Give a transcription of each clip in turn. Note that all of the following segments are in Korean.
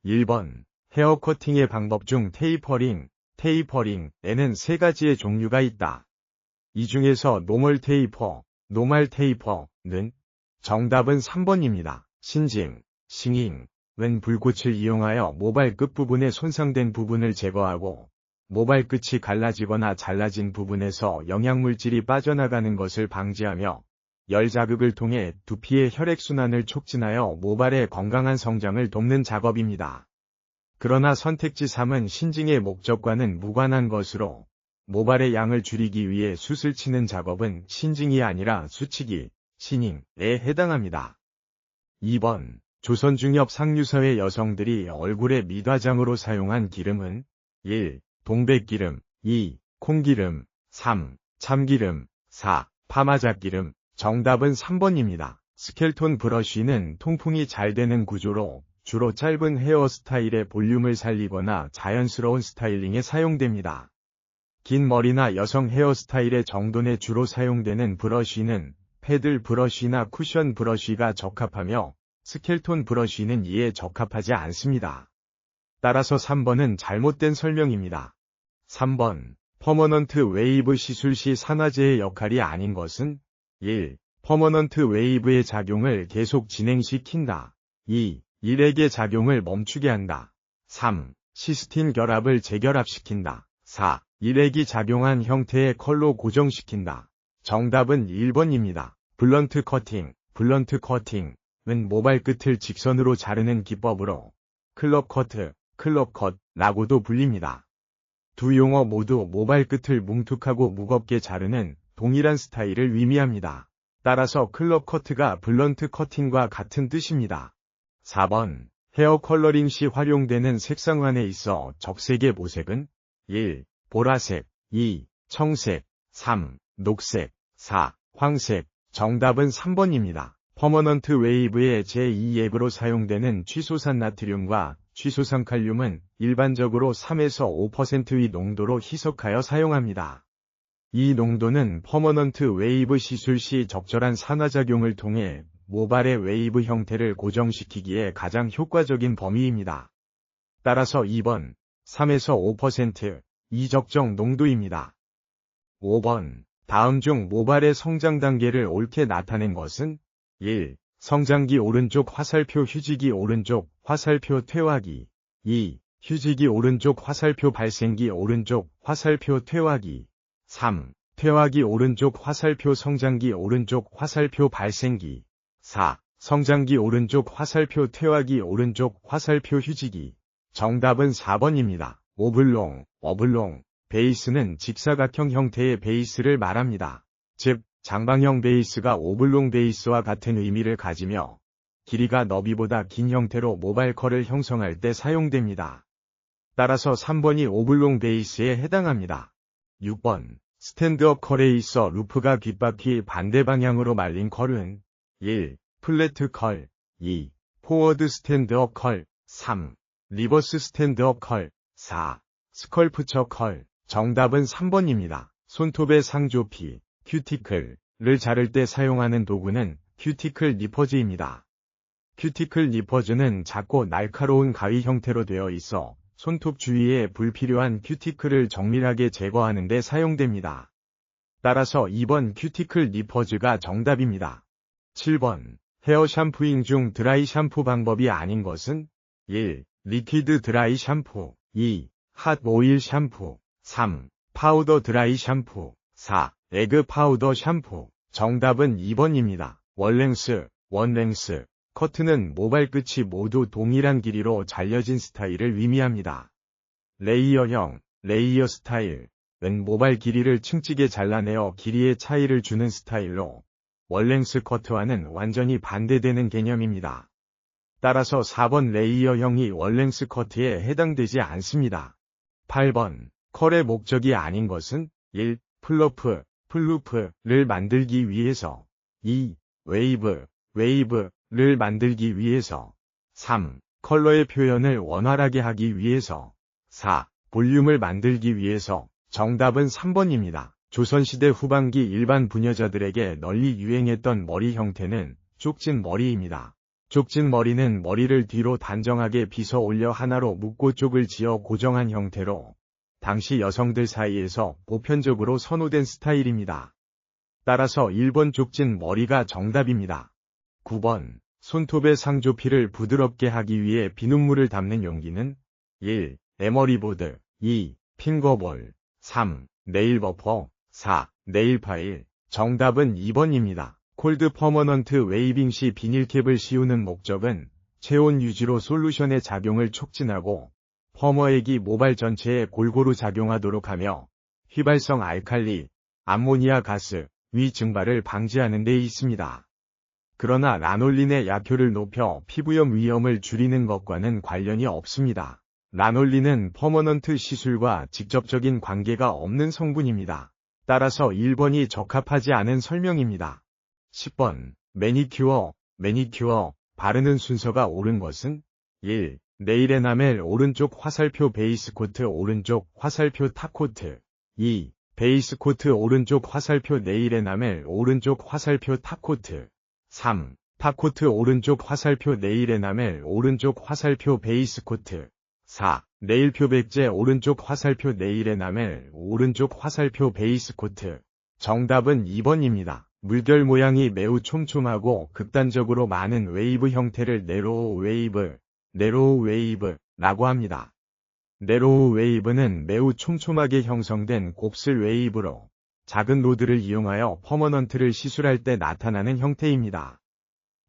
1번. 헤어 커팅의 방법 중 테이퍼링에는 세 가지의 종류가 있다. 이 중에서 노멀 테이퍼는 정답은 3번입니다. 싱잉은 불꽃을 이용하여 모발 끝부분에 손상된 부분을 제거하고 모발 끝이 갈라지거나 잘라진 부분에서 영양물질이 빠져나가는 것을 방지하며 열 자극을 통해 두피의 혈액순환을 촉진하여 모발의 건강한 성장을 돕는 작업입니다. 그러나 선택지 3은 신징의 목적과는 무관한 것으로 모발의 양을 줄이기 위해 숱을 치는 작업은 신징이 아니라 수치기, 싱잉에 해당합니다. 2번. 조선 중엽 상류사회 여성들이 얼굴에 밑화장으로 사용한 기름은 1. 동백기름, 2. 콩기름, 3. 참기름, 4. 파마잣기름. 정답은 3번입니다. 스켈톤 브러쉬는 통풍이 잘 되는 구조로 주로 짧은 헤어스타일의 볼륨을 살리거나 자연스러운 스타일링에 사용됩니다. 긴 머리나 여성 헤어스타일의 정돈에 주로 사용되는 브러쉬는 패들 브러쉬나 쿠션 브러쉬가 적합하며 스켈톤 브러쉬는 이에 적합하지 않습니다. 따라서 3번은 잘못된 설명입니다. 3번. 퍼머넌트 웨이브 시술 시 산화제의 역할이 아닌 것은 1. 퍼머넌트 웨이브의 작용을 계속 진행시킨다. 2. 일액의 작용을 멈추게 한다. 3. 시스틴 결합을 재결합시킨다. 4. 일액이 작용한 형태의 컬로 고정시킨다. 정답은 1번입니다. 블런트 커팅은 모발 끝을 직선으로 자르는 기법으로 클럽컷라고도 불립니다. 두 용어 모두 모발 끝을 뭉툭하고 무겁게 자르는 동일한 스타일을 의미합니다. 따라서 클럽커트가 블런트 커팅과 같은 뜻입니다. 4번. 헤어 컬러링 시 활용되는 색상환에 있어 적색의 모색은 1. 보라색, 2. 청색, 3. 녹색, 4. 황색. 정답은 3번입니다. 퍼머넌트 웨이브의 제2앱으로 사용되는 취소산 나트륨과 취소산 칼륨은 일반적으로 3에서 5%의 농도로 희석하여 사용합니다. 이 농도는 퍼머넌트 웨이브 시술 시 적절한 산화작용을 통해 모발의 웨이브 형태를 고정시키기에 가장 효과적인 범위입니다. 따라서 2번, 3에서 5%이 적정 농도입니다. 5번. 다음 중 모발의 성장 단계를 옳게 나타낸 것은 1. 성장기 오른쪽 화살표 휴지기 오른쪽 화살표 퇴화기 2. 휴지기 오른쪽 화살표 발생기 오른쪽 화살표 퇴화기 3. 퇴화기 오른쪽 화살표 성장기 오른쪽 화살표 발생기 4. 성장기 오른쪽 화살표 퇴화기 오른쪽 화살표 휴지기. 정답은 4번입니다. 오블롱, 베이스는 직사각형 형태의 베이스를 말합니다. 즉, 장방형 베이스가 오블롱 베이스와 같은 의미를 가지며 길이가 너비보다 긴 형태로 모발 컬을 형성할 때 사용됩니다. 따라서 3번이 오블롱 베이스에 해당합니다. 6번. 스탠드업 컬에 있어 루프가 귓바퀴 반대 방향으로 말린 컬은 1. 플래트 컬 2. 포워드 스탠드업 컬 3. 리버스 스탠드업 컬 4. 스컬프처 컬. 정답은 3번입니다. 손톱의 상조피, 큐티클을 자를 때 사용하는 도구는 큐티클 니퍼즈입니다. 큐티클 니퍼즈는 작고 날카로운 가위 형태로 되어 있어 손톱 주위에 불필요한 큐티클을 정밀하게 제거하는 데 사용됩니다. 따라서 2번 큐티클 니퍼즈가 정답입니다. 7번. 헤어 샴푸잉 중 드라이 샴푸 방법이 아닌 것은 1. 리퀴드 드라이 샴푸 2. 핫 오일 샴푸 3. 파우더 드라이 샴푸 4. 에그 파우더 샴푸. 정답은 2번입니다. 원랭스, 커트는 모발 끝이 모두 동일한 길이로 잘려진 스타일을 의미합니다. 레이어형, 레이어 스타일은 모발 길이를 층찍게 잘라내어 길이의 차이를 주는 스타일로 원랭스 커트와는 완전히 반대되는 개념입니다. 따라서 4번 레이어형이 원랭스 커트에 해당되지 않습니다. 8번. 컬의 목적이 아닌 것은 1. 플루프를 만들기 위해서 2. 웨이브를 만들기 위해서 3. 컬러의 표현을 원활하게 하기 위해서 4. 볼륨을 만들기 위해서. 정답은 3번입니다. 조선시대 후반기 일반 부녀자들에게 널리 유행했던 머리 형태는 쪽진 머리입니다. 쪽진 머리는 머리를 뒤로 단정하게 빗어 올려 하나로 묶고 쪽을 지어 고정한 형태로 당시 여성들 사이에서 보편적으로 선호된 스타일입니다. 따라서 1번 쪽진 머리가 정답입니다. 9번 손톱의 상조피를 부드럽게 하기 위해 비눗물을 담는 용기는 1. 에머리보드 2. 핑거볼 3. 네일 버퍼 4. 네일 파일. 정답은 2번입니다. 콜드 퍼머넌트 웨이빙 시 비닐캡을 씌우는 목적은 체온 유지로 솔루션의 작용을 촉진하고 퍼머액이 모발 전체에 골고루 작용하도록 하며 휘발성 알칼리, 암모니아 가스, 위 증발을 방지하는 데 있습니다. 그러나 라놀린의 약효를 높여 피부염 위험을 줄이는 것과는 관련이 없습니다. 라놀린은 퍼머넌트 시술과 직접적인 관계가 없는 성분입니다. 따라서 1번이 적합하지 않은 설명입니다. 10번 매니큐어 바르는 순서가 옳은 것은 1. 네일 에나멜 오른쪽 화살표 베이스 코트 오른쪽 화살표 탑 코트 2. 베이스 코트 오른쪽 화살표 네일 에나멜 오른쪽 화살표 탑 코트 3. 탑 코트 오른쪽 화살표 네일 에나멜 오른쪽 화살표 베이스 코트 4. 네일 표백제 오른쪽 화살표 네일 에나멜 오른쪽 화살표 베이스 코트. 정답은 2번입니다. 물결 모양이 매우 촘촘하고 극단적으로 많은 웨이브 형태를 네로우 웨이브라고 합니다. 네로우 웨이브는 매우 촘촘하게 형성된 곱슬 웨이브로 작은 로드를 이용하여 퍼머넌트를 시술할 때 나타나는 형태입니다.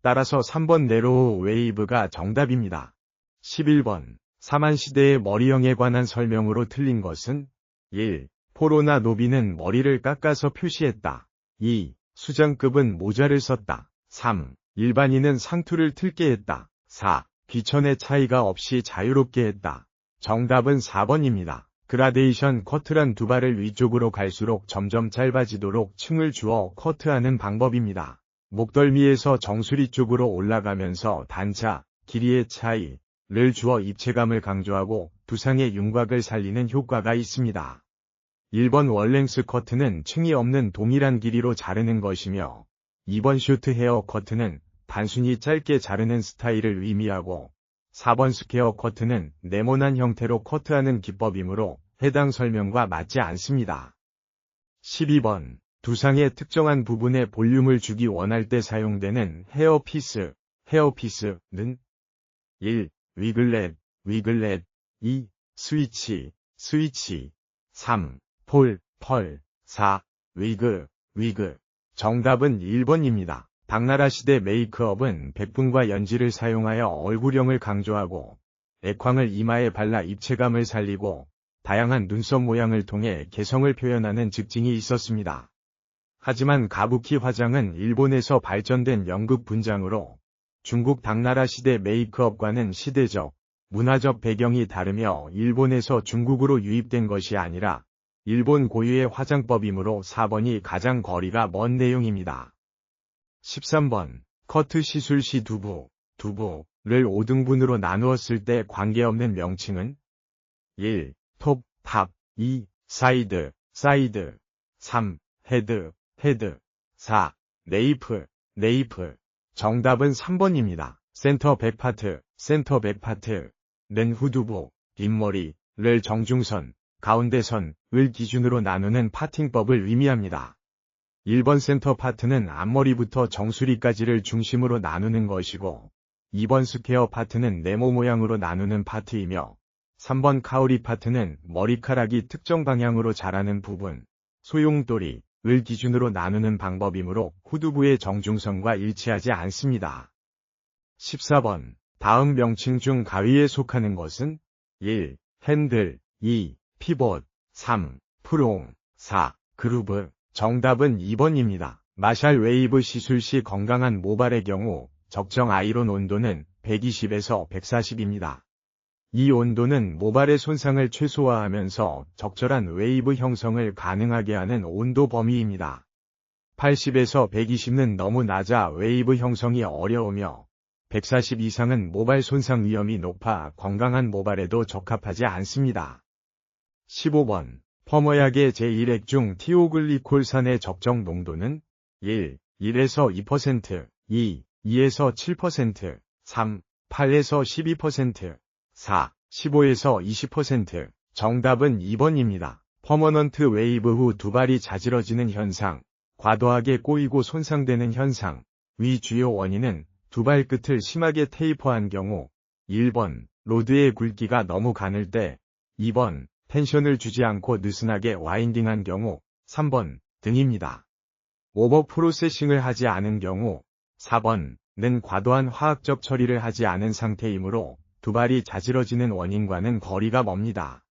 따라서 3번 네로우 웨이브가 정답입니다. 11번 사만시대의 머리형에 관한 설명으로 틀린 것은 1. 포로나 노비는 머리를 깎아서 표시했다. 2. 수장급은 모자를 썼다. 3. 일반인은 상투를 틀게 했다. 4. 귀천의 차이가 없이 자유롭게 했다. 정답은 4번입니다. 그라데이션 커트란 두 발을 위쪽으로 갈수록 점점 짧아지도록 층을 주어 커트하는 방법입니다. 목덜미에서 정수리 쪽으로 올라가면서 단차, 길이의 차이를 주어 입체감을 강조하고 두상의 윤곽을 살리는 효과가 있습니다. 1번 월랭스 커트는 층이 없는 동일한 길이로 자르는 것이며 2번 쇼트 헤어 커트는 단순히 짧게 자르는 스타일을 의미하고 4번 스퀘어 커트는 네모난 형태로 커트하는 기법이므로 해당 설명과 맞지 않습니다. 12번 두상의 특정한 부분에 볼륨을 주기 원할 때 사용되는 헤어피스는 1. 위글렛 2. 스위치 3. 펄 4. 위그 정답은 1번입니다. 당나라 시대 메이크업은 백분과 연지를 사용하여 얼굴형을 강조하고 액황을 이마에 발라 입체감을 살리고 다양한 눈썹 모양을 통해 개성을 표현하는 특징이 있었습니다. 하지만 가부키 화장은 일본에서 발전된 연극 분장으로 중국 당나라 시대 메이크업과는 시대적, 문화적 배경이 다르며 일본에서 중국으로 유입된 것이 아니라 일본 고유의 화장법이므로 4번이 가장 거리가 먼 내용입니다. 13번 커트 시술 시 두부를 5등분으로 나누었을 때 관계없는 명칭은 1. 톱, 탑 2. 사이드 3. 헤드 4. 네이프 정답은 3번입니다. 센터 백파트는 후두부, 뒷머리를 정중선, 가운데선을 기준으로 나누는 파팅법을 의미합니다. 1번 센터 파트는 앞머리부터 정수리까지를 중심으로 나누는 것이고 2번 스퀘어 파트는 네모 모양으로 나누는 파트이며 3번 카우리 파트는 머리카락이 특정 방향으로 자라는 부분, 소용돌이를 기준으로 나누는 방법이므로 후두부의 정중선과 일치하지 않습니다. 14번 다음 명칭 중 가위에 속하는 것은 1. 핸들 2. 피봇 3. 프롱 4. 그루브 정답은 2번입니다. 마샬 웨이브 시술 시 건강한 모발의 경우 적정 아이론 온도는 120에서 140입니다. 이 온도는 모발의 손상을 최소화하면서 적절한 웨이브 형성을 가능하게 하는 온도 범위입니다. 80에서 120는 너무 낮아 웨이브 형성이 어려우며 140 이상은 모발 손상 위험이 높아 건강한 모발에도 적합하지 않습니다. 15번 퍼머약의 제1액중 티오글리콜산의 적정 농도는 1. 1에서 2%, 2. 2에서 7%, 3. 8에서 12%, 4. 15에서 20%. 정답은 2번입니다. 퍼머넌트 웨이브 후 두발이 자지러지는 현상, 과도하게 꼬이고 손상되는 현상. 위 주요 원인은 두발 끝을 심하게 테이퍼한 경우, 1번, 로드의 굵기가 너무 가늘 때, 2번, 텐션을 주지 않고 느슨하게 와인딩한 경우, 3번 등입니다. 오버 프로세싱을 하지 않은 경우, 4번는 과도한 화학적 처리를 하지 않은 상태이므로 두발이 자지러지는 원인과는 거리가 멉니다.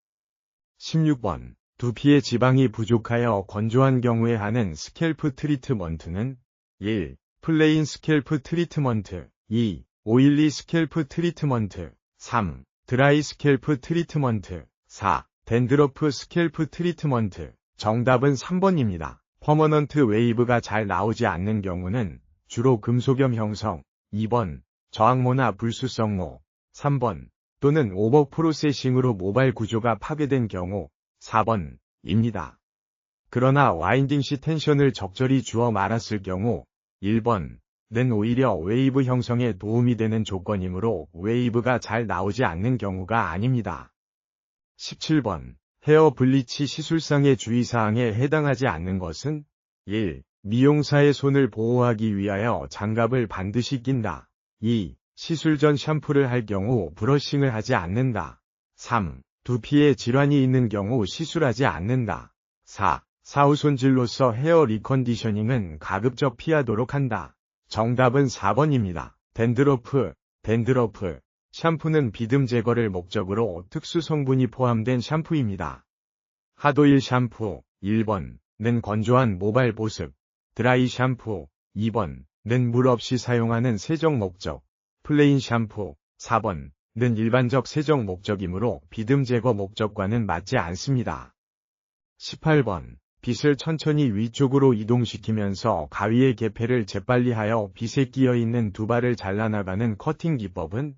16번. 두피의 지방이 부족하여 건조한 경우에 하는 스캘프 트리트먼트는 1. 플레인 스캘프 트리트먼트, 2. 오일리 스캘프 트리트먼트, 3. 드라이 스캘프 트리트먼트, 4. 댄드러프 스캘프 트리트먼트. 정답은 3번입니다. 퍼머넌트 웨이브가 잘 나오지 않는 경우는 주로 금속염 형성, 2번, 저항모나 불수성모, 3번, 또는 오버 프로세싱으로 모발 구조가 파괴된 경우, 4번입니다. 그러나 와인딩 시 텐션을 적절히 주어 말았을 경우, 1번는 오히려 웨이브 형성에 도움이 되는 조건이므로 웨이브가 잘 나오지 않는 경우가 아닙니다. 17번. 헤어 블리치 시술상의 주의사항에 해당하지 않는 것은 1. 미용사의 손을 보호하기 위하여 장갑을 반드시 낀다. 2. 시술 전 샴푸를 할 경우 브러싱을 하지 않는다. 3. 두피에 질환이 있는 경우 시술하지 않는다. 4. 사후 손질로서 헤어 리컨디셔닝은 가급적 피하도록 한다. 정답은 4번입니다. 댄드러프. 샴푸는 비듬 제거를 목적으로 특수 성분이 포함된 샴푸입니다. 핫오일 샴푸 1번는 건조한 모발 보습, 드라이 샴푸 2번는 물 없이 사용하는 세정 목적, 플레인 샴푸 4번는 일반적 세정 목적이므로 비듬 제거 목적과는 맞지 않습니다. 18번. 빗을 천천히 위쪽으로 이동시키면서 가위의 개폐를 재빨리 하여 빗에 끼어있는 두발을 잘라나가는 커팅 기법은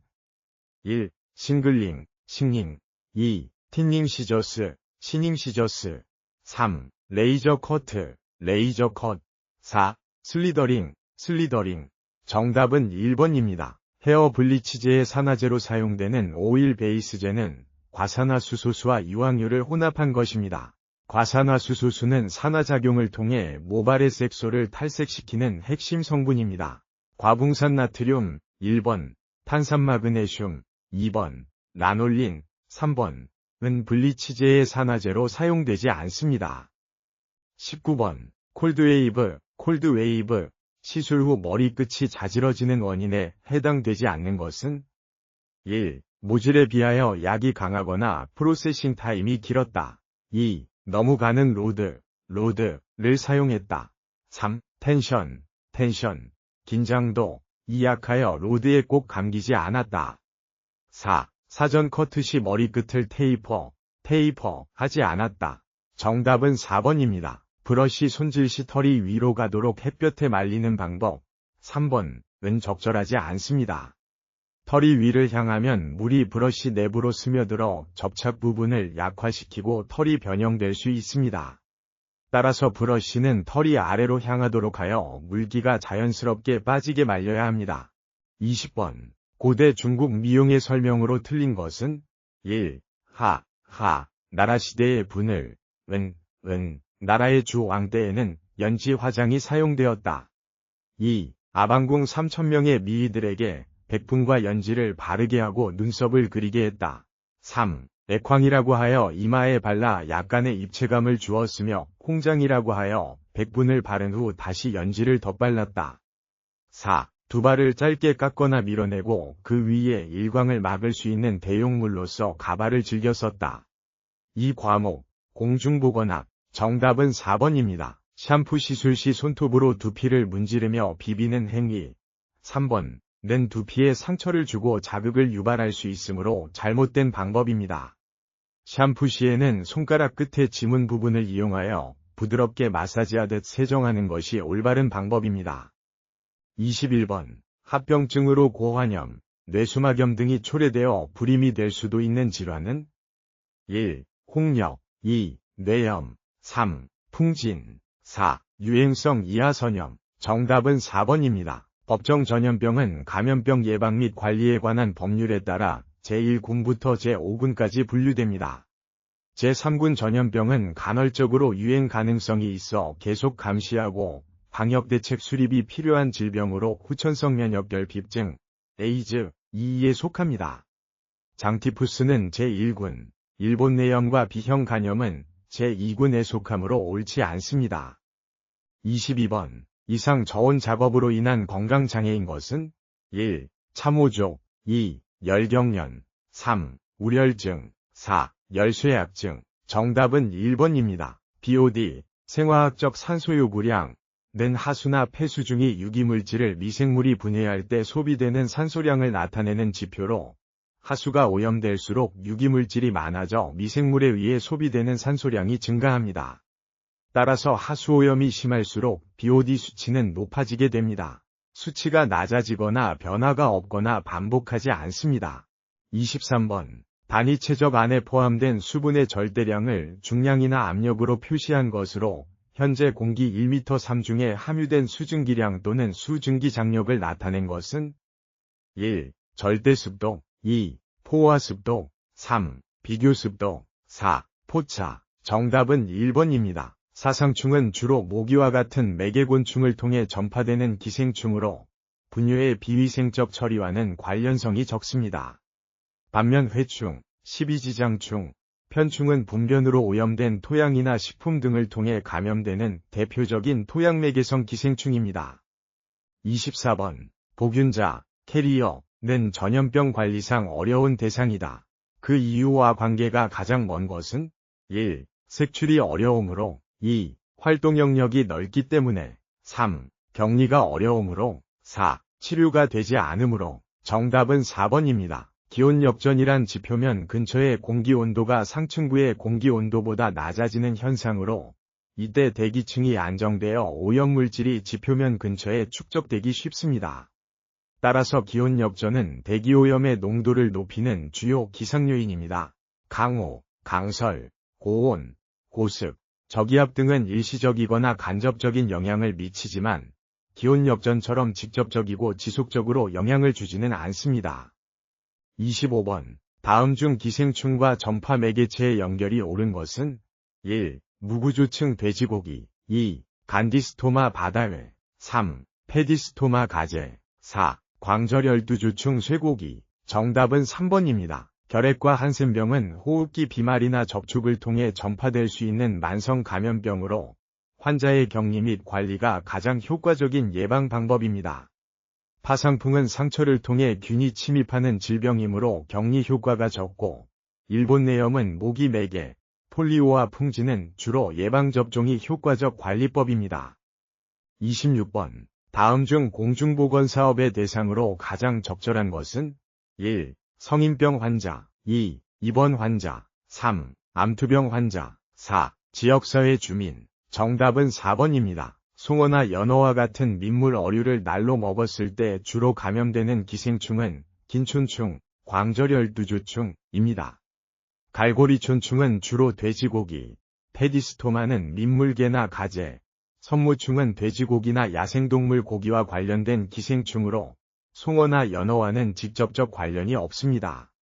1. 싱글링, 싱링 2. 틴닝 시저스, 시닝 시저스 3. 레이저 커트, 레이저 컷 4. 슬리더링, 슬리더링. 정답은 1번입니다. 헤어 블리치제의 산화제로 사용되는 오일 베이스제는 과산화수소수와 유황유를 혼합한 것입니다. 과산화수소수는 산화작용을 통해 모발의 색소를 탈색시키는 핵심 성분입니다. 과붕산 나트륨 1번, 탄산마그네슘 2번, 라놀린 3번은 블리치제의 산화제로 사용되지 않습니다. 19번. 콜드웨이브, 시술 후 머리끝이 자지러지는 원인에 해당되지 않는 것은 1. 모질에 비하여 약이 강하거나 프로세싱 타임이 길었다. 2. 너무 가는 로드를 사용했다. 3. 텐션, 긴장도, 약하여 로드에 꼭 감기지 않았다. 4. 사전 커트 시 머리끝을 테이퍼 하지 않았다. 정답은 4번입니다. 브러쉬 손질 시 털이 위로 가도록 햇볕에 말리는 방법. 3번은 적절하지 않습니다. 털이 위를 향하면 물이 브러쉬 내부로 스며들어 접착 부분을 약화시키고 털이 변형될 수 있습니다. 따라서 브러쉬는 털이 아래로 향하도록 하여 물기가 자연스럽게 빠지게 말려야 합니다. 20번. 고대 중국 미용의 설명으로 틀린 것은 1. 나라 시대의 분을, 나라의 주 왕 때에는 연지 화장이 사용되었다. 2. 아방궁 3,000명의 미이들에게 백분과 연지를 바르게 하고 눈썹을 그리게 했다. 3. 액황이라고 하여 이마에 발라 약간의 입체감을 주었으며 홍장이라고 하여 백분을 바른 후 다시 연지를 덧발랐다. 4. 두발을 짧게 깎거나 밀어내고 그 위에 일광을 막을 수 있는 대용물로서 가발을 즐겨 썼다. 이 과목, 공중보건학. 정답은 4번입니다. 샴푸 시술 시 손톱으로 두피를 문지르며 비비는 행위. 3번는 두피에 상처를 주고 자극을 유발할 수 있으므로 잘못된 방법입니다. 샴푸 시에는 손가락 끝의 지문 부분을 이용하여 부드럽게 마사지하듯 세정하는 것이 올바른 방법입니다. 21번. 합병증으로 고환염, 뇌수막염 등이 초래되어 불임이 될 수도 있는 질환은 1. 홍역 2. 뇌염 3. 풍진 4. 유행성 이하선염. 정답은 4번입니다. 법정 전염병은 감염병 예방 및 관리에 관한 법률에 따라 제1군부터 제5군까지 분류됩니다. 제3군 전염병은 간헐적으로 유행 가능성이 있어 계속 감시하고 방역대책 수립이 필요한 질병으로 후천성 면역결핍증, 에이즈, 2에 속합니다. 장티푸스는 제1군, 일본 내염과 B형 간염은 제2군에 속하므로 옳지 않습니다. 22번. 이상 저온 작업으로 인한 건강장애인 것은 1. 참호족 2. 열경련 3. 우렬증 4. 열쇠약증. 정답은 1번입니다. BOD. 생화학적 산소 요구량 는 하수나 폐수 중의 유기물질을 미생물이 분해할 때 소비되는 산소량을 나타내는 지표로 하수가 오염될수록 유기물질이 많아져 미생물에 의해 소비되는 산소량이 증가합니다. 따라서 하수오염이 심할수록 BOD 수치는 높아지게 됩니다. 수치가 낮아지거나 변화가 없거나 반복하지 않습니다. 23번. 단위 최적 안에 포함된 수분의 절대량을 중량이나 압력으로 표시한 것으로 현재 공기 1m3 중에 함유된 수증기량 또는 수증기 장력을 나타낸 것은 1. 절대습도 2. 포화습도 3. 비교습도 4. 포차. 정답은 1번입니다. 사상충은 주로 모기와 같은 매개곤충을 통해 전파되는 기생충으로 분뇨의 비위생적 처리와는 관련성이 적습니다. 반면 회충, 십이지장충, 편충은 분변으로 오염된 토양이나 식품 등을 통해 감염되는 대표적인 토양매개성 기생충입니다. 24번. 보균자, 캐리어는 전염병 관리상 어려운 대상이다. 그 이유와 관계가 가장 먼 것은 1. 색출이 어려우므로 2. 활동 영역이 넓기 때문에 3. 격리가 어려우므로 4. 치료가 되지 않으므로. 정답은 4번입니다. 기온역전이란 지표면 근처의 공기온도가 상층부의 공기온도보다 낮아지는 현상으로 이때 대기층이 안정되어 오염물질이 지표면 근처에 축적되기 쉽습니다. 따라서 기온역전은 대기오염의 농도를 높이는 주요 기상요인입니다. 강우, 강설, 고온, 고습, 저기압 등은 일시적이거나 간접적인 영향을 미치지만 기온역전처럼 직접적이고 지속적으로 영향을 주지는 않습니다. 25번. 다음 중 기생충과 전파 매개체의 연결이 옳은 것은 1. 무구조층 돼지고기 2. 간디스토마 바다회 3. 페디스토마 가재 4. 광절열두조충 쇠고기. 정답은 3번입니다. 결핵과 한센병은 호흡기 비말이나 접촉을 통해 전파될 수 있는 만성 감염병으로 환자의 격리 및 관리가 가장 효과적인 예방 방법입니다. 파상풍은 상처를 통해 균이 침입하는 질병이므로 격리 효과가 적고 일본 내염은 모기 매개, 폴리오와 풍지는 주로 예방접종이 효과적 관리법입니다. 26번. 다음 중 공중보건사업의 대상으로 가장 적절한 것은 1. 성인병 환자 2. 입원 환자 3. 암투병 환자 4. 지역사회 주민. 정답은 4번입니다. 송어나 연어와 같은 민물 어류를 날로 먹었을 때 주로 감염되는 기생충은 긴촌충, 광절열두조충입니다. 갈고리촌충은 주로 돼지고기, 페디스토마는 민물개나 가재, 선무충은 돼지고기나 야생동물 고기와 관련된 기생충으로 송어나 연어와는 직접적 관련이 없습니다.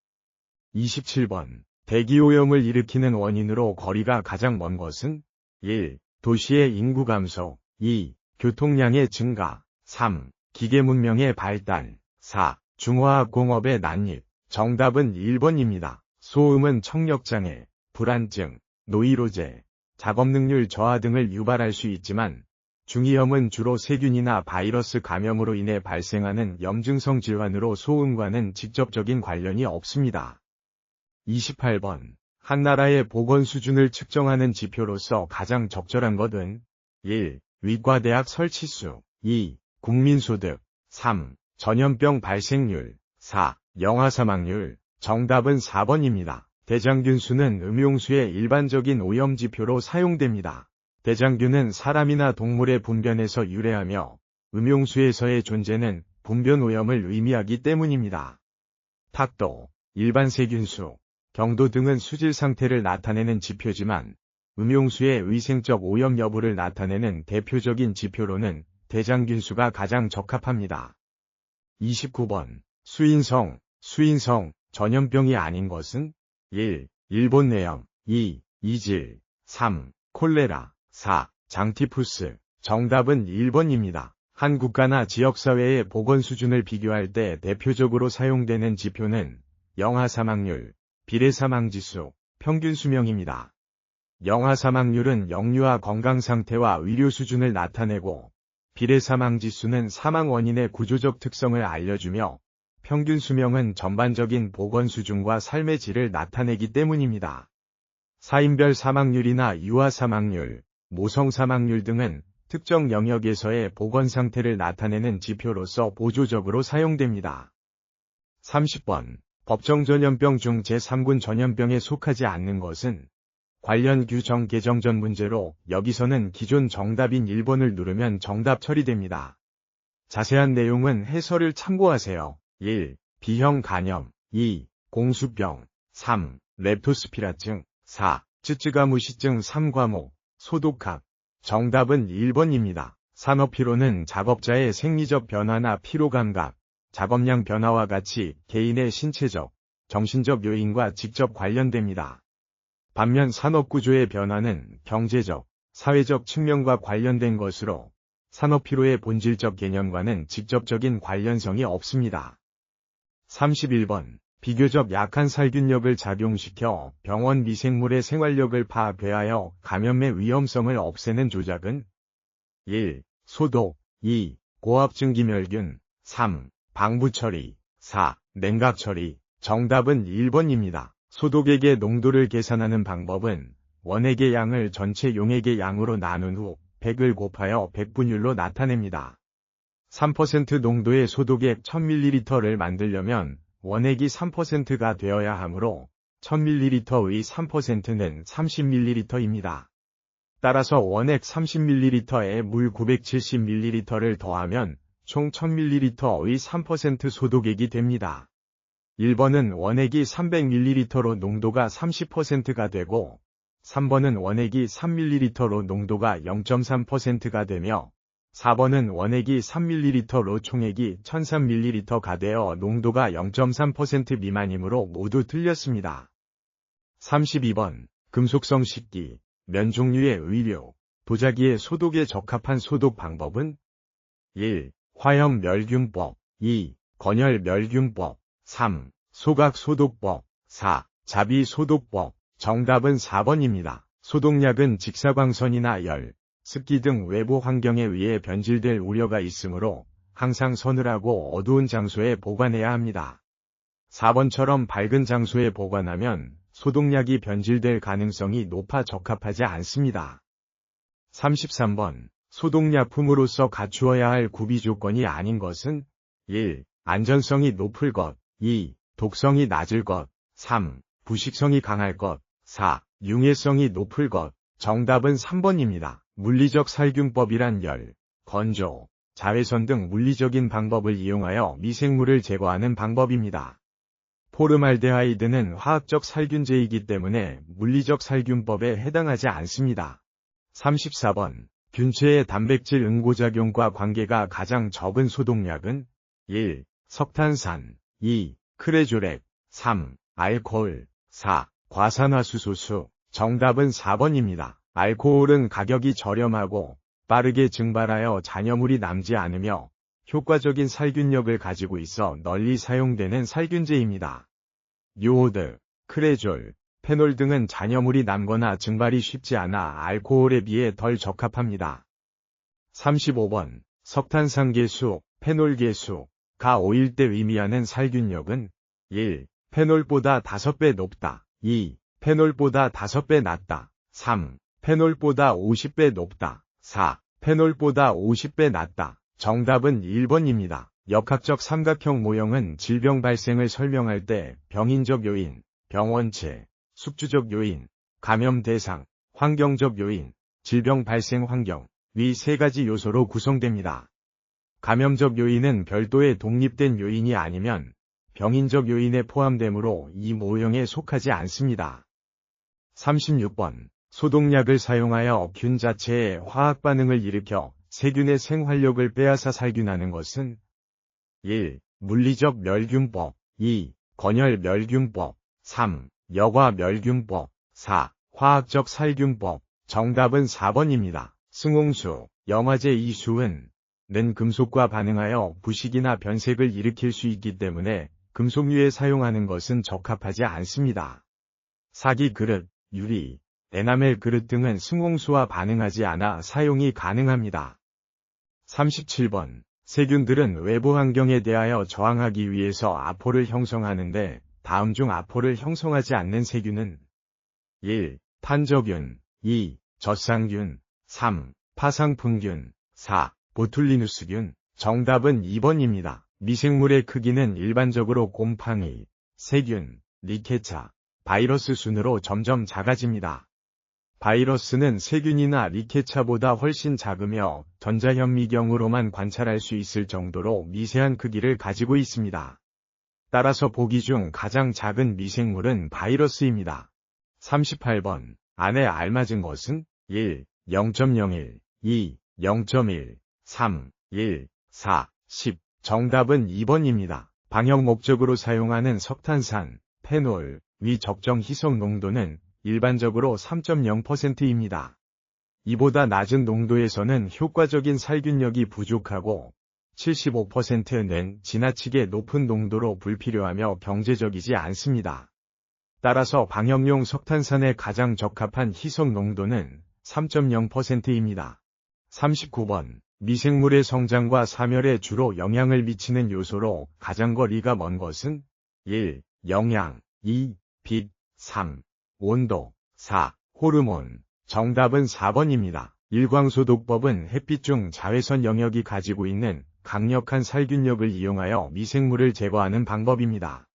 27번. 대기오염을 일으키는 원인으로 거리가 가장 먼 것은 1. 도시의 인구 감소 2. 교통량의 증가 3. 기계문명의 발달 4. 중화학공업의 난입. 정답은 1번입니다. 소음은 청력장애, 불안증, 노이로제, 작업능률 저하 등을 유발할 수 있지만 중이염은 주로 세균이나 바이러스 감염으로 인해 발생하는 염증성 질환으로 소음과는 직접적인 관련이 없습니다. 28번. 한 나라의 보건 수준을 측정하는 지표로서 가장 적절한 것은 1. 의과대학 설치수 2. 국민소득 3. 전염병 발생률 4. 영아사망률. 정답은 4번입니다. 대장균 수는 음용수의 일반적인 오염지표로 사용됩니다. 대장균은 사람이나 동물의 분변에서 유래하며 음용수에서의 존재는 분변 오염을 의미하기 때문입니다. 탁도, 일반 세균수, 경도 등은 수질 상태를 나타내는 지표지만 음용수의 위생적 오염 여부를 나타내는 대표적인 지표로는 대장균수가 가장 적합합니다. 29번. 수인성. 수인성, 전염병이 아닌 것은? 1. 일본뇌염. 2. 이질. 3. 콜레라. 4. 장티푸스. 정답은 1번입니다. 한 국가나 지역사회의 보건 수준을 비교할 때 대표적으로 사용되는 지표는 영아사망률, 비례사망지수, 평균수명입니다. 영아사망률은 영유아 건강상태와 의료 수준을 나타내고, 비례사망지수는 사망 원인의 구조적 특성을 알려주며, 평균수명은 전반적인 보건 수준과 삶의 질을 나타내기 때문입니다. 사인별 사망률이나 유아 사망률, 모성 사망률 등은 특정 영역에서의 보건 상태를 나타내는 지표로서 보조적으로 사용됩니다. 30번. 법정 전염병 중 제3군 전염병에 속하지 않는 것은? 관련 규정 개정 전 문제로 여기서는 기존 정답인 1번을 누르면 정답 처리됩니다. 자세한 내용은 해설을 참고하세요. 1. B형 간염. 2. 공수병. 3. 렙토스피라증. 4. 쯔쯔가무시증 3과목. 소독학. 정답은 1번입니다. 산업피로는 작업자의 생리적 변화나 피로감각, 작업량 변화와 같이 개인의 신체적, 정신적 요인과 직접 관련됩니다. 반면 산업구조의 변화는 경제적, 사회적 측면과 관련된 것으로 산업피로의 본질적 개념과는 직접적인 관련성이 없습니다. 31번. 비교적 약한 살균력을 작용시켜 병원 미생물의 생활력을 파괴하여 감염의 위험성을 없애는 조작은? 1. 소독. 2. 고압증기멸균. 3. 방부처리. 4. 냉각처리. 정답은 1번입니다. 소독액의 농도를 계산하는 방법은 원액의 양을 전체 용액의 양으로 나눈 후 100을 곱하여 100분율로 나타냅니다. 3% 농도의 소독액 1000ml를 만들려면 원액이 3%가 되어야 하므로 1000ml의 3%는 30ml입니다. 따라서 원액 30ml에 물 970ml를 더하면 총 1000ml의 3% 소독액이 됩니다. 1번은 원액이 300ml로 농도가 30%가 되고 3번은 원액이 3ml로 농도가 0.3%가 되며 4번은 원액이 3ml로 총액이 1003ml가 되어 농도가 0.3% 미만이므로 모두 틀렸습니다. 32번. 금속성 식기, 면 종류의 의료, 도자기의 소독에 적합한 소독 방법은? 1. 화염 멸균법. 2. 건열 멸균법. 3. 소각 소독법. 4. 자비 소독법. 정답은 4번입니다. 소독약은 직사광선이나 열, 습기 등 외부 환경에 의해 변질될 우려가 있으므로 항상 서늘하고 어두운 장소에 보관해야 합니다. 4번처럼 밝은 장소에 보관하면 소독약이 변질될 가능성이 높아 적합하지 않습니다. 33번. 소독약품으로서 갖추어야 할 구비 조건이 아닌 것은? 1. 안전성이 높을 것. 2. 독성이 낮을 것. 3. 부식성이 강할 것. 4. 융해성이 높을 것. 정답은 3번입니다. 물리적 살균법이란 열, 건조, 자외선 등 물리적인 방법을 이용하여 미생물을 제거하는 방법입니다. 포름알데하이드는 화학적 살균제이기 때문에 물리적 살균법에 해당하지 않습니다. 34번. 균체의 단백질 응고작용과 관계가 가장 적은 소독약은? 1. 석탄산. 2. 크레조렉. 3. 알코올. 4. 과산화수소수. 정답은 4번입니다. 알코올은 가격이 저렴하고 빠르게 증발하여 잔여물이 남지 않으며 효과적인 살균력을 가지고 있어 널리 사용되는 살균제입니다. 요오드, 크레졸, 페놀 등은 잔여물이 남거나 증발이 쉽지 않아 알코올에 비해 덜 적합합니다. 35번. 석탄산계수, 페놀계수가 오일 때 의미하는 살균력은? 1. 페놀보다 5배 높다. 2. 페놀보다 5배 낮다. 3. 페놀보다 50배 높다. 4. 페놀보다 50배 낮다. 정답은 1번입니다. 역학적 삼각형 모형은 질병 발생을 설명할 때 병인적 요인, 병원체, 숙주적 요인, 감염 대상, 환경적 요인, 질병 발생 환경, 위 세 가지 요소로 구성됩니다. 감염적 요인은 별도의 독립된 요인이 아니면 병인적 요인에 포함되므로 이 모형에 속하지 않습니다. 36번. 소독약을 사용하여 균 자체에 화학 반응을 일으켜 세균의 생활력을 빼앗아 살균하는 것은 1. 물리적 멸균법 2. 건열 멸균법 3. 여과 멸균법 4. 화학적 살균법. 정답은 4번입니다. 승홍수, 염화제 이 수은 는 금속과 반응하여 부식이나 변색을 일으킬 수 있기 때문에 금속류에 사용하는 것은 적합하지 않습니다. 사기 그릇, 유리, 에나멜 그릇 등은 승홍수와 반응하지 않아 사용이 가능합니다. 37번. 세균들은 외부 환경에 대하여 저항하기 위해서 아포를 형성하는데 다음 중 아포를 형성하지 않는 세균은 1. 탄저균 2. 젖상균 3. 파상풍균 4. 보툴리누스균. 정답은 2번입니다. 미생물의 크기는 일반적으로 곰팡이, 세균, 리케차, 바이러스 순으로 점점 작아집니다. 바이러스는 세균이나 리케차보다 훨씬 작으며 전자현미경으로만 관찰할 수 있을 정도로 미세한 크기를 가지고 있습니다. 따라서 보기 중 가장 작은 미생물은 바이러스입니다. 38번. 안에 알맞은 것은 1. 0.01 2. 0.1 3. 1. 4. 10. 정답은 2번입니다. 방역 목적으로 사용하는 석탄산, 페놀, 위 적정 희석 농도는 일반적으로 3.0%입니다. 이보다 낮은 농도에서는 효과적인 살균력이 부족하고 75%는 지나치게 높은 농도로 불필요하며 경제적이지 않습니다. 따라서 방역용 석탄산에 가장 적합한 희석 농도는 3.0%입니다. 39번. 미생물의 성장과 사멸에 주로 영향을 미치는 요소로 가장 거리가 먼 것은 1. 영양 2. 빛 3. 온도 4. 호르몬. 정답은 4번입니다. 일광소독법은 햇빛 중 자외선 영역이 가지고 있는 강력한 살균력을 이용하여 미생물을 제거하는 방법입니다.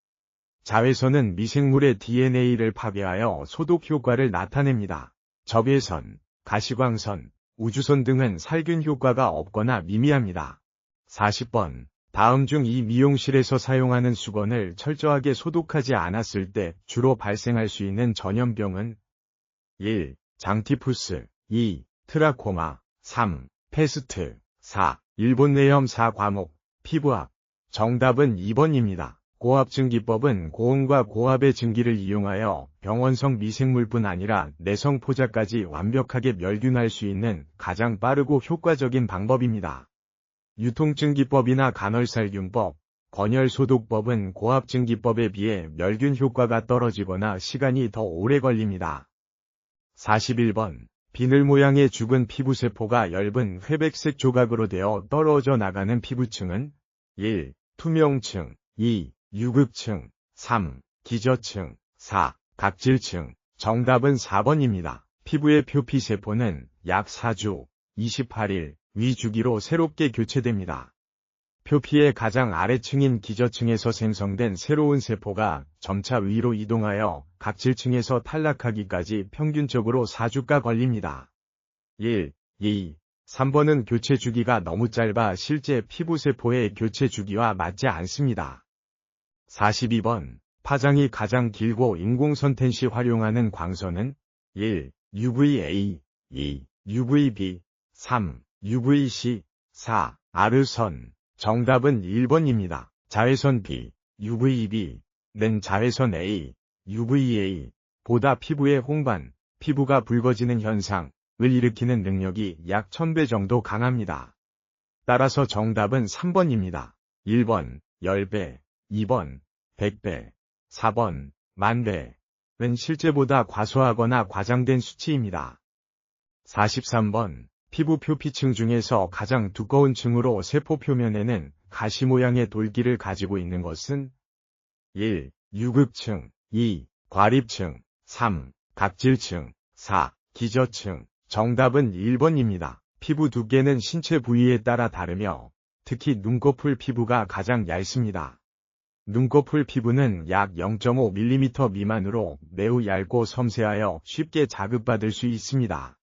자외선은 미생물의 DNA를 파괴하여 소독 효과를 나타냅니다. 적외선, 가시광선, 우주선 등은 살균 효과가 없거나 미미합니다. 40번. 다음 중 이 미용실에서 사용하는 수건을 철저하게 소독하지 않았을 때 주로 발생할 수 있는 전염병은 1. 장티푸스 2. 트라코마 3. 페스트 4. 일본내염 4과목 피부압. 정답은 2번입니다. 고압증기법은 고온과 고압의 증기를 이용하여 병원성 미생물뿐 아니라 내성 포자까지 완벽하게 멸균할 수 있는 가장 빠르고 효과적인 방법입니다. 유통증기법이나 간헐살균법, 건열소독법은 고압증기법에 비해 멸균 효과가 떨어지거나 시간이 더 오래 걸립니다. 41번. 비늘 모양의 죽은 피부세포가 엷은 회백색 조각으로 되어 떨어져 나가는 피부층은 1. 투명층 2. 유급층 3. 기저층 4. 각질층. 정답은 4번입니다. 피부의 표피세포는 약 4주 28일 위주기로 새롭게 교체됩니다. 표피의 가장 아래층인 기저층에서 생성된 새로운 세포가 점차 위로 이동하여 각질층에서 탈락하기까지 평균적으로 4주가 걸립니다. 1, 2, 3번은 교체 주기가 너무 짧아 실제 피부세포의 교체 주기와 맞지 않습니다. 42번. 파장이 가장 길고 인공선텐 시 활용하는 광선은 1. UVA 2. UVB 3. UVC 4. 아르선. 정답은 1번입니다. 자외선 B, UVB는 자외선 A, UVA 보다 피부의 홍반, 피부가 붉어지는 현상을 일으키는 능력이 약 1000배 정도 강합니다. 따라서 정답은 3번입니다. 1번, 10배, 2번, 100배, 4번, 10,000배는 실제보다 과소하거나 과장된 수치입니다. 43번. 피부 표피층 중에서 가장 두꺼운 층으로 세포 표면에는 가시 모양의 돌기를 가지고 있는 것은 1. 유급층 2. 과립층 3. 각질층 4. 기저층. 정답은 1번입니다. 피부 두께는 신체 부위에 따라 다르며 특히 눈꺼풀 피부가 가장 얇습니다. 눈꺼풀 피부는 약 0.5mm 미만으로 매우 얇고 섬세하여 쉽게 자극받을 수 있습니다.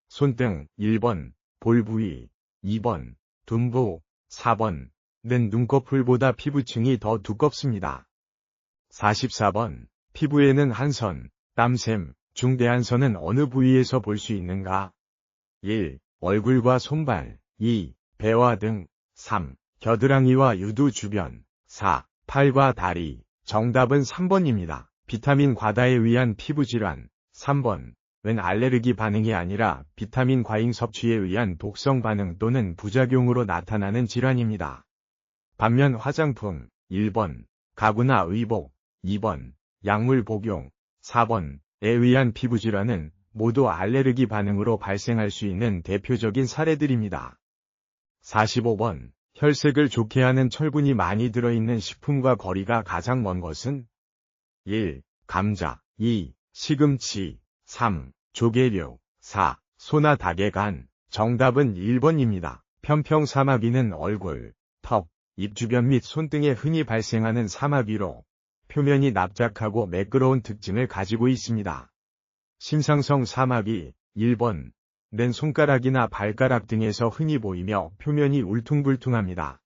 손등 1번, 볼 부위 2번, 둔부 4번는 눈꺼풀보다 피부층이 더 두껍습니다. 44번. 피부에는 한선, 땀샘, 중대한선은 어느 부위에서 볼 수 있는가? 1. 얼굴과 손발 2. 배와 등. 3. 겨드랑이와 유두 주변. 4. 팔과 다리. 정답은 3번입니다. 비타민 과다에 의한 피부질환. 3번. 은 알레르기 반응이 아니라 비타민 과잉 섭취에 의한 독성 반응 또는 부작용으로 나타나는 질환입니다. 반면 화장품. 1번. 가구나 의복. 2번. 약물 복용. 4번에 의한 피부질환은 모두 알레르기 반응으로 발생할 수 있는 대표적인 사례들입니다. 45번. 혈색을 좋게 하는 철분이 많이 들어있는 식품과 거리가 가장 먼 것은 1. 감자. 2. 시금치. 3. 조개류. 4. 소나 닭의 간. 정답은 1번입니다. 편평사마귀는 얼굴, 턱, 입 주변 및 손등에 흔히 발생하는 사마귀로 표면이 납작하고 매끄러운 특징을 가지고 있습니다. 심상성 사마귀. 1번. 는 손가락이나 발가락 등에서 흔히 보이며 표면이 울퉁불퉁합니다.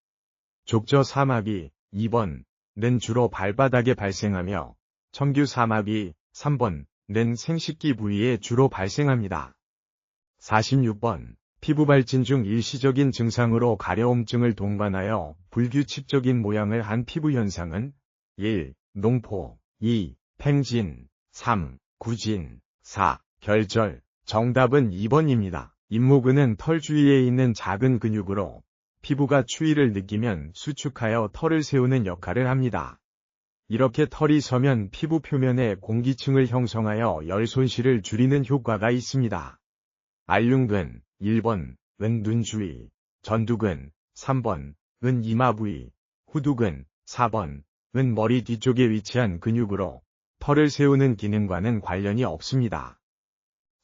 족저 사마귀. 2번. 는 주로 발바닥에 발생하며 청규 사마귀. 3번. 는 생식기 부위에 주로 발생합니다. 46번. 피부 발진 중 일시적인 증상으로 가려움증을 동반하여 불규칙적인 모양을 한 피부 현상은 1. 농포. 2. 팽진. 3. 구진. 4. 결절. 정답은 2번입니다. 잇모근은 털 주위에 있는 작은 근육으로 피부가 추위를 느끼면 수축하여 털을 세우는 역할을 합니다. 이렇게 털이 서면 피부 표면에 공기층을 형성하여 열 손실을 줄이는 효과가 있습니다. 알륜근. 1번. 은 눈 주위. 전두근. 3번. 은 이마 부위. 후두근. 4번. 은 머리 뒤쪽에 위치한 근육으로 털을 세우는 기능과는 관련이 없습니다.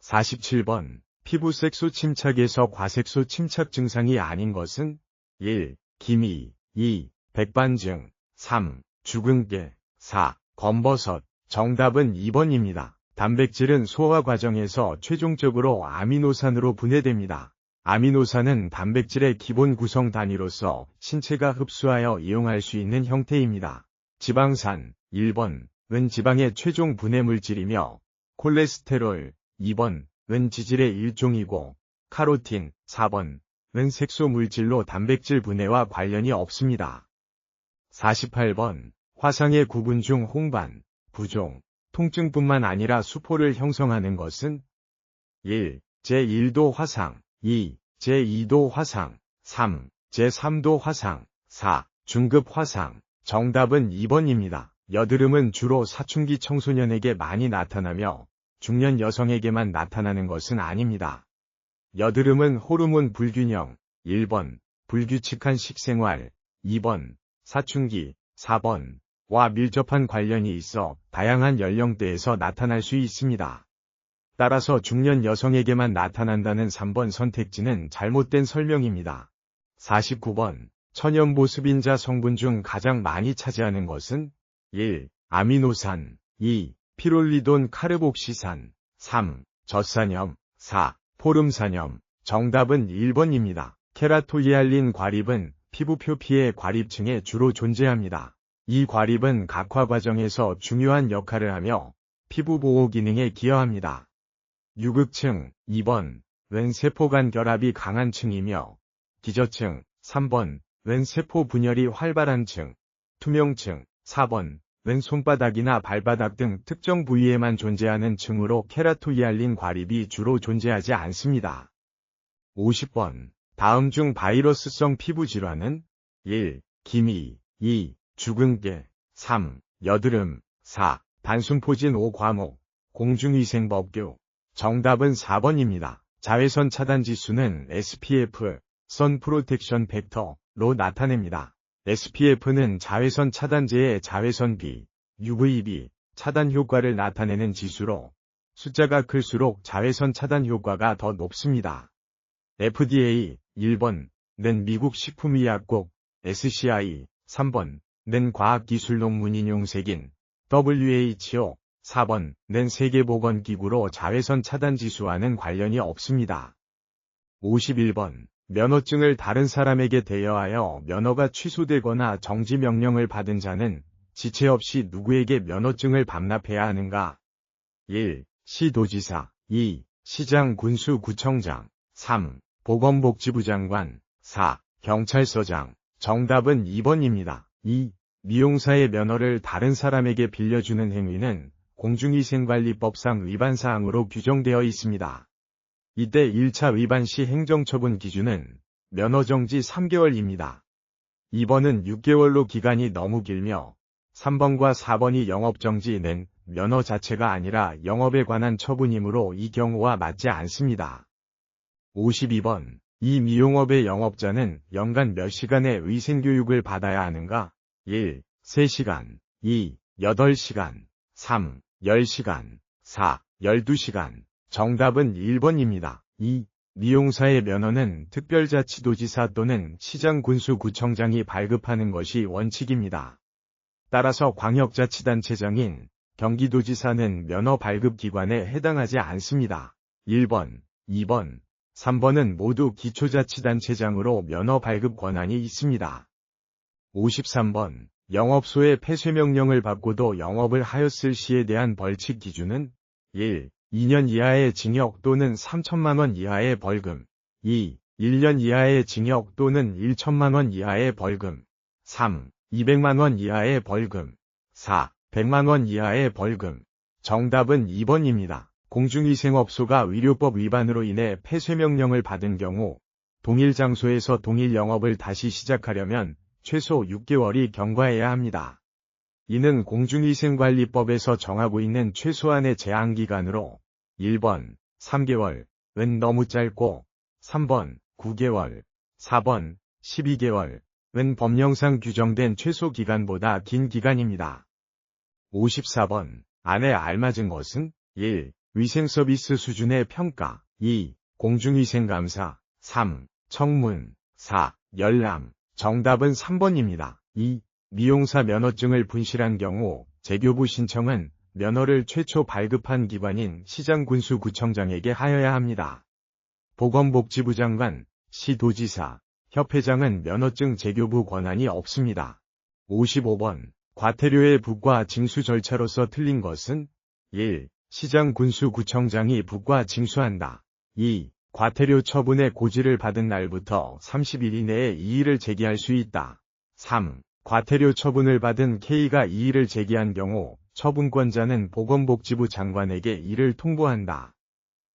47번. 피부 색소 침착에서 과색소 침착 증상이 아닌 것은 1. 기미. 2. 백반증. 3. 주근깨. 4. 검버섯. 정답은 2번입니다. 단백질은 소화 과정에서 최종적으로 아미노산으로 분해됩니다. 아미노산은 단백질의 기본 구성 단위로서 신체가 흡수하여 이용할 수 있는 형태입니다. 지방산. 1번. 은 지방의 최종 분해 물질이며 콜레스테롤. 2번. 은 지질의 일종이고 카로틴. 4번. 은 색소 물질로 단백질 분해와 관련이 없습니다. 48번. 화상의 구분 중 홍반, 부종, 통증뿐만 아니라 수포를 형성하는 것은 1. 제1도 화상. 2. 제2도 화상. 3. 제3도 화상. 4. 중급 화상. 정답은 2번입니다. 여드름은 주로 사춘기 청소년에게 많이 나타나며 중년 여성에게만 나타나는 것은 아닙니다. 여드름은 호르몬 불균형. 1번. 불규칙한 식생활. 2번. 사춘기. 4번. 와 밀접한 관련이 있어 다양한 연령대에서 나타날 수 있습니다. 따라서 중년 여성에게만 나타난다는 3번 선택지는 잘못된 설명입니다. 49번. 천연보습인자 성분 중 가장 많이 차지하는 것은 1. 아미노산. 2. 피롤리돈 카르복시산. 3. 젖산염. 4. 포름산염. 정답은 1번입니다. 케라토히알린 과립은 피부 표피의 과립층에 주로 존재합니다. 이 과립은 각화 과정에서 중요한 역할을 하며 피부 보호 기능에 기여합니다. 유극층. 2번. 은 세포간 결합이 강한 층이며 기저층. 3번. 은 세포 분열이 활발한 층. 투명층. 4번. 은 손바닥이나 발바닥 등 특정 부위에만 존재하는 층으로 케라토히알린 과립이 주로 존재하지 않습니다. 50번. 다음 중 바이러스성 피부 질환은 1. 기미. 2. 주근깨. 3. 여드름. 4. 단순포진 5과목. 공중위생법규. 정답은 4번입니다. 자외선 차단 지수는 SPF, 선 프로텍션 팩터로 나타냅니다. SPF는 자외선 차단제의 자외선비, UVB, 차단 효과를 나타내는 지수로 숫자가 클수록 자외선 차단 효과가 더 높습니다. FDA. 1번. 는 미국 식품의약국, SCI. 3번. 는 과학기술논문인용색인 WHO. 4번. 는 세계보건기구로 자외선 차단 지수와는 관련이 없습니다. 51번. 면허증을 다른 사람에게 대여하여 면허가 취소되거나 정지 명령을 받은 자는 지체 없이 누구에게 면허증을 반납해야 하는가? 1. 시도지사. 2. 시장 군수구청장. 3. 보건복지부 장관. 4. 경찰서장. 정답은 2번입니다. 2. 미용사의 면허를 다른 사람에게 빌려주는 행위는 공중위생관리법상 위반사항으로 규정되어 있습니다. 이때 1차 위반 시 행정처분 기준은 면허정지 3개월입니다. 2번은 6개월로 기간이 너무 길며 3번과 4번이 영업정지는 면허 자체가 아니라 영업에 관한 처분이므로 이 경우와 맞지 않습니다. 52번. 이 미용업의 영업자는 연간 몇 시간의 위생교육을 받아야 하는가? 1. 3시간. 2. 8시간. 3. 10시간. 4. 12시간. 정답은 1번입니다. 2. 미용사의 면허는 특별자치도지사 또는 시장군수구청장이 발급하는 것이 원칙입니다. 따라서 광역자치단체장인 경기도지사는 면허 발급 기관에 해당하지 않습니다. 1번, 2번, 3번은 모두 기초자치단체장으로 면허 발급 권한이 있습니다. 53번. 영업소의 폐쇄명령을 받고도 영업을 하였을 시에 대한 벌칙 기준은 1. 2년 이하의 징역 또는 3천만 원 이하의 벌금. 2. 1년 이하의 징역 또는 1천만 원 이하의 벌금. 3. 200만 원 이하의 벌금. 4. 100만 원 이하의 벌금. 정답은 2번입니다. 공중위생업소가 의료법 위반으로 인해 폐쇄명령을 받은 경우 동일 장소에서 동일 영업을 다시 시작하려면 최소 6개월이 경과해야 합니다. 이는 공중위생관리법에서 정하고 있는 최소한의 제한기간으로 1번 3개월은 너무 짧고 3번 9개월, 4번 12개월은 법령상 규정된 최소기간보다 긴 기간입니다. 54번. 안에 알맞은 것은 1. 위생서비스 수준의 평가. 2. 공중위생감사. 3. 청문. 4. 열람. 정답은 3번입니다. 2. 미용사 면허증을 분실한 경우 재교부 신청은 면허를 최초 발급한 기관인 시장군수구청장에게 하여야 합니다. 보건복지부 장관, 시도지사, 협회장은 면허증 재교부 권한이 없습니다. 55번. 과태료의 부과 징수 절차로서 틀린 것은 1. 시장군수구청장이 부과 징수한다. 2. 과태료 처분의 고지를 받은 날부터 30일 이내에 이의를 제기할 수 있다. 3. 과태료 처분을 받은 K가 이의를 제기한 경우 처분권자는 보건복지부 장관에게 이를 통보한다.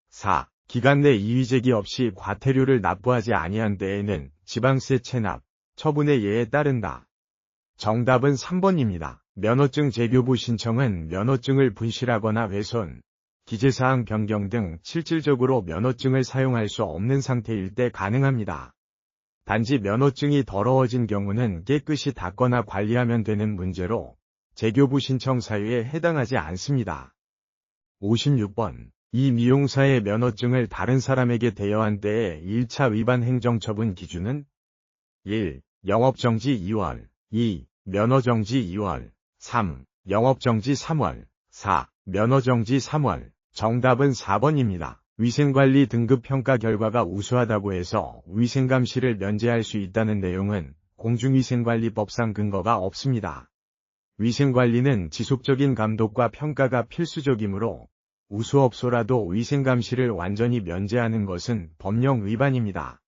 4. 기간 내 이의 제기 없이 과태료를 납부하지 아니한 때에는 지방세 체납, 처분의 예에 따른다. 정답은 3번입니다. 면허증 재교부 신청은 면허증을 분실하거나 훼손, 기재사항 변경 등 실질적으로 면허증을 사용할 수 없는 상태일 때 가능합니다. 단지 면허증이 더러워진 경우는 깨끗이 닦거나 관리하면 되는 문제로 재교부 신청 사유에 해당하지 않습니다. 56번. 이 미용사의 면허증을 다른 사람에게 대여한 때의 1차 위반 행정처분 기준은 1. 영업정지 2월. 2. 면허정지 2월. 3. 영업정지 3월. 4. 면허정지 3월. 정답은 4번입니다. 위생관리 등급 평가 결과가 우수하다고 해서 위생감시를 면제할 수 있다는 내용은 공중위생관리법상 근거가 없습니다. 위생관리는 지속적인 감독과 평가가 필수적이므로 우수업소라도 위생감시를 완전히 면제하는 것은 법령 위반입니다.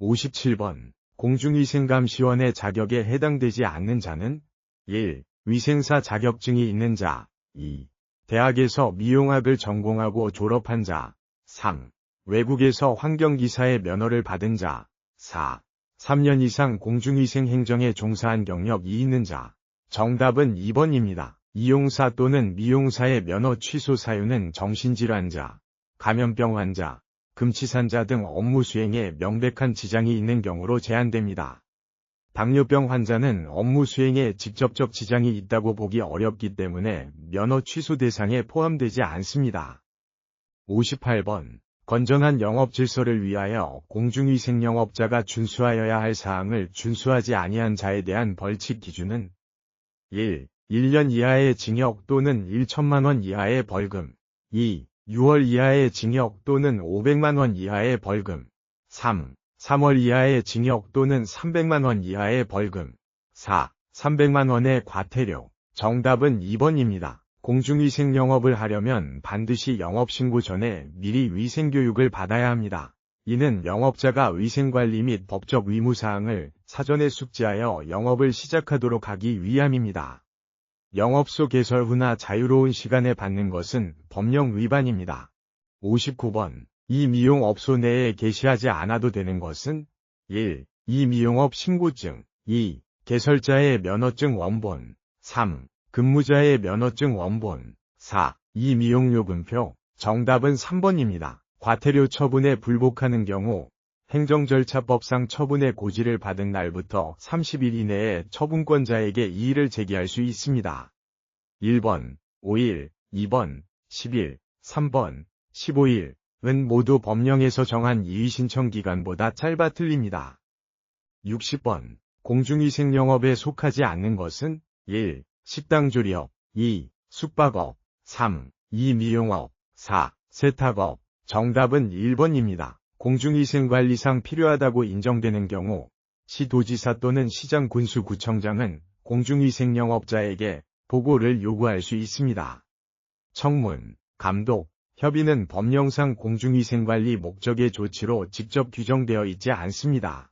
57번. 공중위생감시원의 자격에 해당되지 않는 자는 1. 위생사 자격증이 있는 자. 2. 대학에서 미용학을 전공하고 졸업한 자. 3. 외국에서 환경기사의 면허를 받은 자. 4. 3년 이상 공중위생 행정에 종사한 경력이 있는 자. 정답은 2번입니다. 이용사 또는 미용사의 면허 취소 사유는 정신질환자, 감염병 환자, 금치산자 등 업무 수행에 명백한 지장이 있는 경우로 제한됩니다. 당뇨병 환자는 업무 수행에 직접적 지장이 있다고 보기 어렵기 때문에 면허 취소 대상에 포함되지 않습니다. 58번. 건전한 영업 질서를 위하여 공중위생 영업자가 준수하여야 할 사항을 준수하지 아니한 자에 대한 벌칙 기준은 1. 1년 이하의 징역 또는 1천만 원 이하의 벌금. 2. 6월 이하의 징역 또는 500만 원 이하의 벌금. 3. 3월 이하의 징역 또는 300만 원 이하의 벌금. 4. 300만 원의 과태료. 정답은 2번입니다. 공중위생 영업을 하려면 반드시 영업신고 전에 미리 위생교육을 받아야 합니다. 이는 영업자가 위생관리 및 법적 의무사항을 사전에 숙지하여 영업을 시작하도록 하기 위함입니다. 영업소 개설 후나 자유로운 시간에 받는 것은 법령 위반입니다. 59번. 이 미용업소 내에 게시하지 않아도 되는 것은 1. 이 미용업 신고증 2. 개설자의 면허증 원본 3. 근무자의 면허증 원본 4. 이 미용요금표. 정답은 3번입니다. 과태료 처분에 불복하는 경우 행정절차법상 처분의 고지를 받은 날부터 30일 이내에 처분권자에게 이의를 제기할 수 있습니다. 1번, 5일, 2번, 10일, 3번, 15일은 모두 법령에서 정한 이의신청 기간보다 짧아 틀립니다. 60번. 공중위생영업에 속하지 않는 것은 1. 식당조리업 2. 숙박업 3. 미용업 4. 세탁업. 정답은 1번입니다. 공중위생관리상 필요하다고 인정되는 경우 시도지사 또는 시장군수구청장은 공중위생영업자에게 보고를 요구할 수 있습니다. 청문, 감독, 협의는 법령상 공중위생관리 목적의 조치로 직접 규정되어 있지 않습니다.